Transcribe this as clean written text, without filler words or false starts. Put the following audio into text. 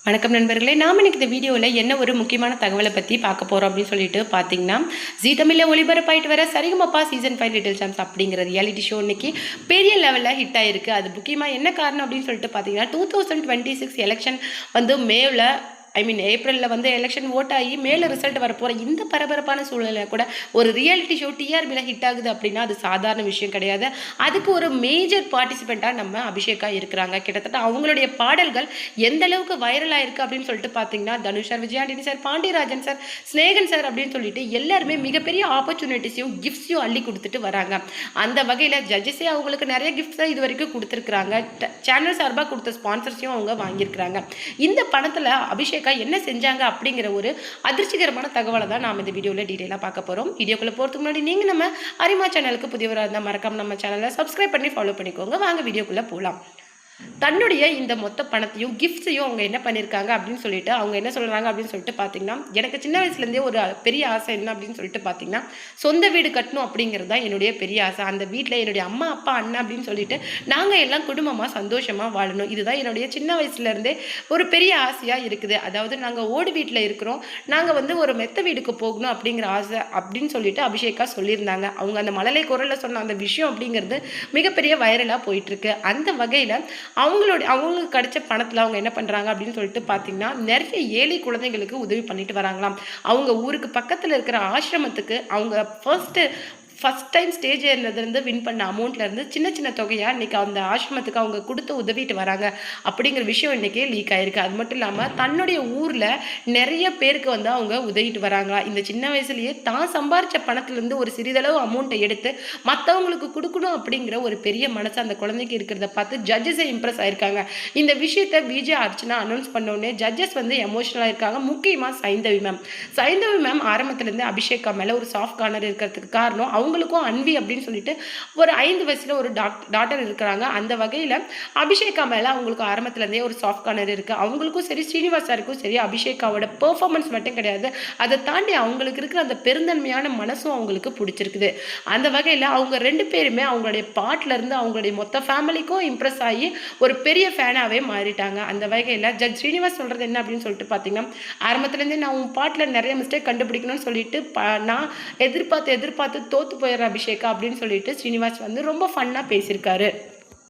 வணக்கம் நண்பர்களே, நாம் இன்னைக்கு இந்த வீடியோவில் என்ன ஒரு முக்கியமான தகவலை பற்றி பார்க்க போகிறோம் அப்படின்னு சொல்லிட்டு பார்த்தீங்கன்னா, ஜீ தமிழில் ஒளிபரப்பாயிட்டு வர சரிகமப்பா சீசன் 5 லிட்டில் சாம்ஸ் அப்படிங்கிற ரியாலிட்டி ஷோ இன்னைக்கு பெரிய லெவலில் ஹிட் ஆயிருக்கு. அது முக்கியமாக என்ன காரணம் அப்படின்னு சொல்லிட்டு பார்த்தீங்கன்னா, 2026 எலெக்ஷன் வந்து மேவில் ஏப்ரலில் வந்து எலெக்ஷன் ஓட் ஆகி மேலே ரிசல்ட் வரப்போகிற இந்த பரபரப்பான சூழ்நிலை கூட ஒரு ரியாலிட்டி ஷோ டிஆர்பியில் ஹிட் ஆகுது அப்படின்னா அது சாதாரண விஷயம் கிடையாது. அதுக்கு ஒரு மேஜர் பார்ட்டிசிபெண்ட்டாக நம்ம அபிஷேகா இருக்கிறாங்க. கிட்டத்தட்ட அவங்களுடைய பாடல்கள் எந்த அளவுக்கு வைரல் ஆயிருக்கு அப்படின்னு சொல்லிட்டு பார்த்தீங்கன்னா, Dhanush sir, Vijay Antony sir, Pandiarajan sir, Snehan sir அப்படின்னு சொல்லிட்டு எல்லாருமே மிகப்பெரிய ஆப்பர்ச்சுனிட்டிஸையும் கிஃப்ட்ஸையும் அள்ளி கொடுத்துட்டு வராங்க. அந்த வகையில் ஜட்ஜஸே அவங்களுக்கு நிறைய கிஃப்ட்ஸை இது வரைக்கும் கொடுத்துருக்குறாங்க. சேனல் சார்பாக கொடுத்த ஸ்பான்சர்ஸையும் அவங்க வாங்கியிருக்கிறாங்க. இந்த பணத்தில் அபிஷேக் என்ன செஞ்சாங்க அப்படிங்கிற ஒரு அதிர்ச்சிகரமான தகவலை தான் நாம் இந்த வீடியோவில் டீட்டெயிலாக பார்க்க போகிறோம். வீடியோக்குள்ளே போகிறதுக்கு முன்னாடி நீங்கள் நம்ம அரிமா சேனலுக்கு புதியவராக இருந்தால் மறக்காம நம்ம சேனலை சப்ஸ்கிரைப் பண்ணி ஃபாலோ பண்ணிக்கோங்க. வாங்க வீடியோக்குள்ளே போகலாம். தன்னுடைய இந்த மொத்த பணத்தையும் கிஃப்ட்ஸையும் அவங்க என்ன பண்ணியிருக்காங்க அப்படின்னு சொல்லிட்டு அவங்க என்ன சொல்கிறாங்க அப்படின்னு சொல்லிட்டு பார்த்தீங்கன்னா, எனக்கு சின்ன வயசுலேருந்தே ஒரு பெரிய ஆசை என்ன அப்படின்னு சொல்லிட்டு பார்த்தீங்கன்னா, சொந்த வீடு கட்டணும் அப்படிங்கிறது தான் என்னுடைய பெரிய ஆசை. அந்த வீட்டில் என்னுடைய அம்மா, அப்பா, அண்ணன் அப்படின்னு சொல்லிட்டு நாங்கள் எல்லாம் குடும்பமாக சந்தோஷமாக வாழணும். இதுதான் என்னுடைய சின்ன வயசுலேருந்தே ஒரு பெரிய ஆசையாக இருக்குது. அதாவது நாங்கள் ஓடு வீட்டில் இருக்கிறோம், நாங்கள் வந்து ஒரு மெத்த வீடுக்கு போகணும் அப்படிங்கிற ஆசை அப்படின்னு சொல்லிட்டு அபிஷேகா சொல்லியிருந்தாங்க. அவங்க அந்த மழலை குரலில் சொன்ன அந்த விஷயம் அப்படிங்கிறது மிகப்பெரிய வைரலாக போயிட்டுருக்கு. அந்த வகையில் அவங்களுக்கு கிடைச்ச பணத்தில் அவங்க என்ன பண்ணுறாங்க அப்படின்னு சொல்லிட்டு பார்த்தீங்கன்னா, நிறைய ஏழை குழந்தைங்களுக்கு உதவி பண்ணிட்டு வராங்களாம். அவங்க ஊருக்கு பக்கத்தில் இருக்கிற ஆசிரமத்துக்கு அவங்க ஃபஸ்ட் டைம் ஸ்டேஜ் ஏறினதுலேருந்து வின் பண்ண அமௌண்ட்லேருந்து சின்ன சின்ன தொகையாக இன்றைக்கி அந்த ஆசிரமத்துக்கு அவங்க கொடுத்து உதவிட்டு வராங்க அப்படிங்கிற விஷயம் இன்றைக்கி லீக் ஆகிருக்கு. அது மட்டும் இல்லாமல் தன்னுடைய ஊரில் நிறைய பேருக்கு வந்து அவங்க உதவிட்டு வராங்களா. இந்த சின்ன வயசுலேயே தான் சம்பாரித்த பணத்துலேருந்து ஒரு சிறிதளவு அமௌண்ட்டை எடுத்து மற்றவங்களுக்கு கொடுக்கணும் அப்படிங்கிற ஒரு பெரிய மனசு அந்த குழந்தைக்கு இருக்கிறத பார்த்து ஜட்ஜஸே இம்ப்ரெஸ் ஆகிருக்காங்க. இந்த விஷயத்தை விஜய் அர்ச்சனா அனௌன்ஸ் பண்ணோடனே ஜட்ஜஸ் வந்து எமோஷனலாக இருக்காங்க. முக்கியமாக சைந்தவி மேம் ஆரம்பத்துலேருந்து அபிஷேகா மேலே ஒரு சாஃப்ட் கார்னர் இருக்கிறதுக்கு காரணம் அவங்களுக்கும் அன்வி அப்படின்னு சொல்லிட்டு ஒரு 5 வயசுல ஒரு டாட்டர் இருக்கிறாங்க. அந்த வகையில் அபிஷேகா மேலே அவங்களுக்கு ஆரம்பத்துலேருந்தே ஒரு சாஃப்ட் கார்னர் இருக்குது. அவங்களுக்கும் சரி, ஸ்ரீனிவாஸ் சாருக்கும் சரி, அபிஷேகாவோட பெர்ஃபார்மன்ஸ் மட்டும் கிடையாது, அதை தாண்டி அவங்களுக்கு இருக்கிற அந்த பெருந்தன்மையான மனசும் அவங்களுக்கு பிடிச்சிருக்குது. அந்த வகையில் அவங்க 2 பேருமே அவங்களுடைய பாட்டிலேருந்து அவங்களுடைய மொத்த ஃபேமிலிக்கும் இம்ப்ரெஸ் ஆகி ஒரு பெரிய ஃபேனாகவே மாறிட்டாங்க. அந்த வகையில் ஜட்ஜ் ஸ்ரீனிவாஸ் சொல்கிறது என்ன அப்படின்னு சொல்லிட்டு பார்த்தீங்கன்னா, ஆரம்பத்துலேருந்தே நான் உன் பாட்டில் நிறைய மிஸ்டேக் கண்டுபிடிக்கணும்னு சொல்லிட்டு நான் எதிர்பார்த்து தோத்து போயிடுற அபிஷேகா அப்படின்னு சொல்லிட்டு ஸ்ரீனிவாஸ் வந்து ரொம்ப ஃபன்னாக பேசியிருக்காரு.